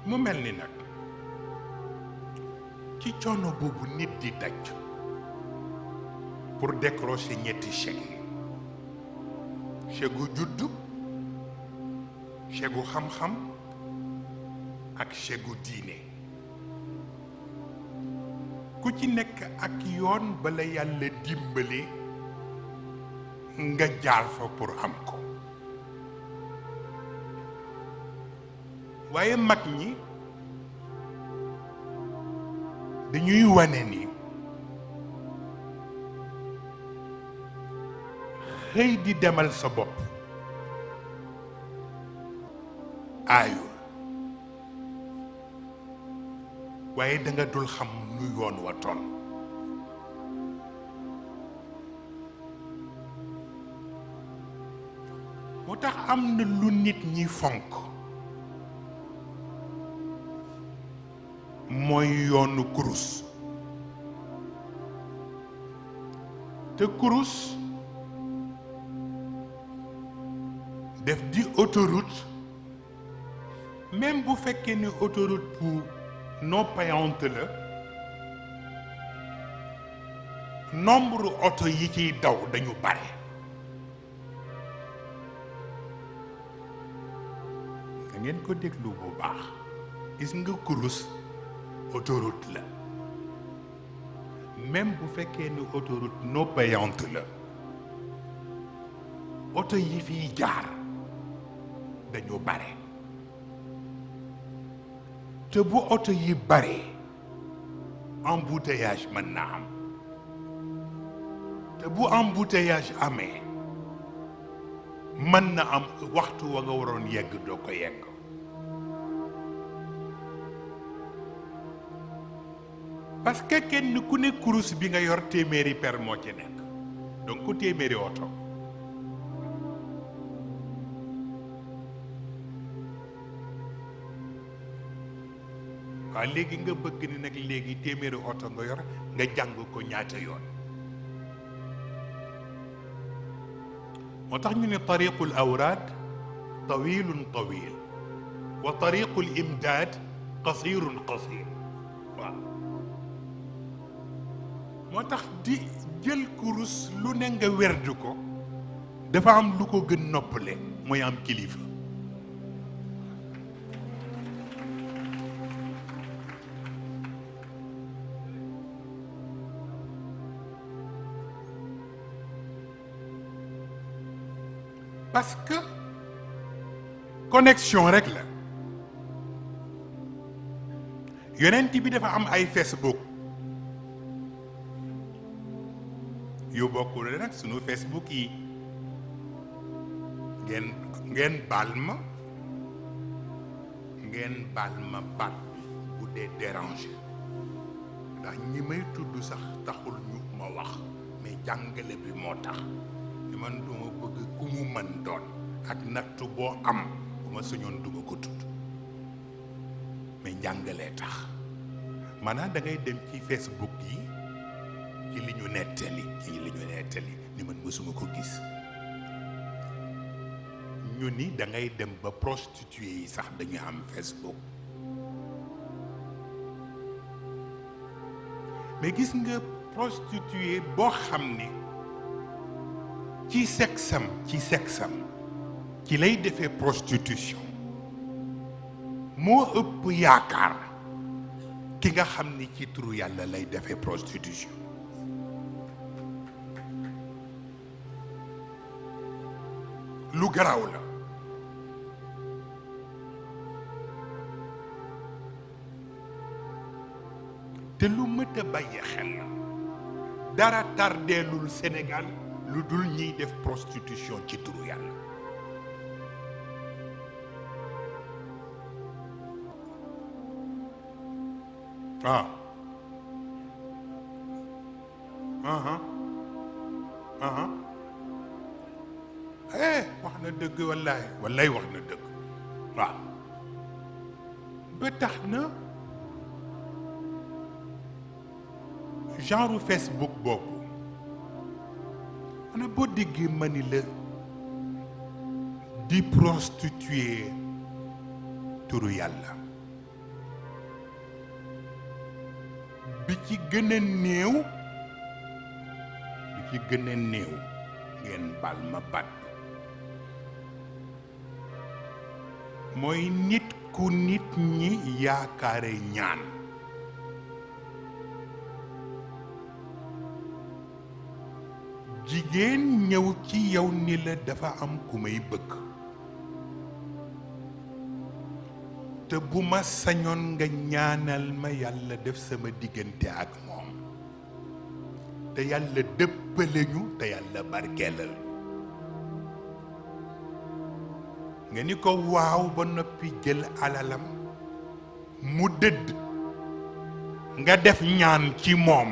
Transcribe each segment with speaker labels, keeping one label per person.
Speaker 1: mu mel ni nag ci coono boobu nit di daj pour décrocher ñetti chèque yi chèque gu juddu chèque gu xam-xam ak chèque gu diine ku ci nekk ak yoon bala yàlla dimbali nga jaar fa pour am ko waaye mag ñi dañuy wane ni xëy di demal sa bopp aayul waaye danga dul xam nu yoon wa toll moo tax am na lu nit ñi fonk mooy yoonu kurus te kurus def di autoroute même bu fekkee ni autoroute bu non payante la nombre oto yi ciy daw dañu bare da ngeen ko déglu bu baax gis nga kurus autoroute la même bu fekkee ni autoroute non payante la oto yi fiy jaar dañu bare te bu oto yi bare embouteillage mën na am te bu embouteillage amee mën na am waxtu wa nga waroon yegg doo ko yegg parce que kenn ku ne kurus bi nga yor téeméeri per moo ci nekk donc ku téeméeri oto waaw léegi nga bëgg ni nag léegi téeméeri oto nga yor nga jàng ko ñaata yoon moo tax ñu ne tariqul awraad tawilun tawil wa tariqul imdaad qasirun qasir waaw moo tax di jël kurus lu ne nga werdu ko dafa am lu ko gën noppale mooy am kilifa parce que connexion rek la yonent bi dafa am ay Facebook yu bokkul nag sunu Facebook yi ngeen baal ma baat bi bu dee déranger ndax ñi may tudd sax taxul ñu ma wax mais jàngale bi moo tax ni man duma bëgg ku mu mën doon ak nattu boo am bu ma suñoon duma ko tudd mais njàngalee tax maanaam da ngay dem ci Facebook yi ci li ñu nettali ni man mësuma ko gis ñu ni da ngay dem ba prostituée yi sax dañu am Facebook mais gis nga prostituée boo xam ni ci sexam ci lay defee prostitution moo ëpp yaakaar ki nga xam ni ci turu yàlla lay defee prostitution lu garaaw la te lu mët a bàyyi xel la dara tardeelul Sénégal lu dul ñiy def prostitution ci turu yàlla wax na dëgg wallaay wax na dëgg waaw ba tax na genre Facebook boobu ana boo déggee ma ni la di prostituer turu yàlla bi ci gën a néew ngeen bal ma baat mooy nit ku nit ñi yaakaare ñaan jigéen ñëw ci yow ni la dafa am ku may bëgg te bu ma sañoon nga ñaanal ma yàlla def sama diggante ak moom te yàlla dëppale ñu te yàlla barkeelal nga ni ko waaw ba noppi jël alalam mu dëdd nga def ñaan ci moom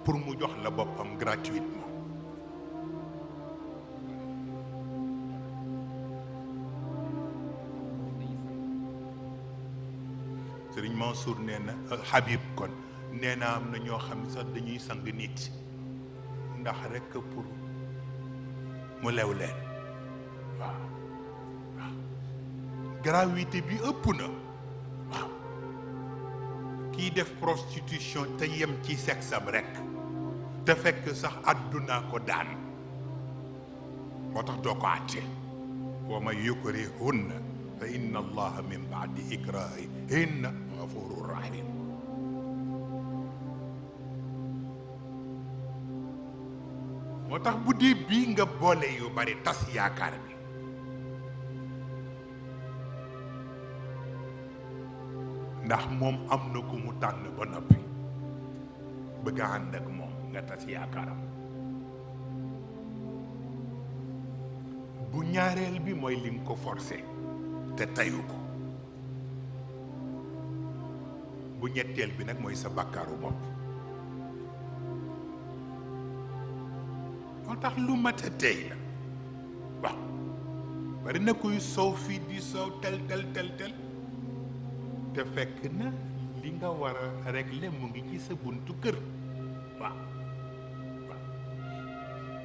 Speaker 1: pour mu jox la boppam gratuitement Sëriñ Mansour nee na Habib kon nee na am na ñoo xam ne sax dañuy sang nit ndax rekk pour mu lew leen waaw gravité bi ëpp na waaw kii def prostitution te yem ci sexam rekk te fekk sax àdduna ko daan moo tax doo ko àtte wa man yukrihunna fa inna allaha min baadi ikrahihinna gafurur rahim moo tax bu dee bii nga boole yu bari tas yaakaar bi ndax moom am na ku mu tànn ba noppi bëgg a ànd ak moom nga tas yaakaaram bu ñaareel bi mooy li nga ko forcé te tayu ko bu ñetteel bi nag mooy sa bàkkaaru bopp moo tax lu mat a tey la waaw bari na kuy soow fii di soow tel te fekk na li nga war a régler mu ngi ci sa buntu kër waaw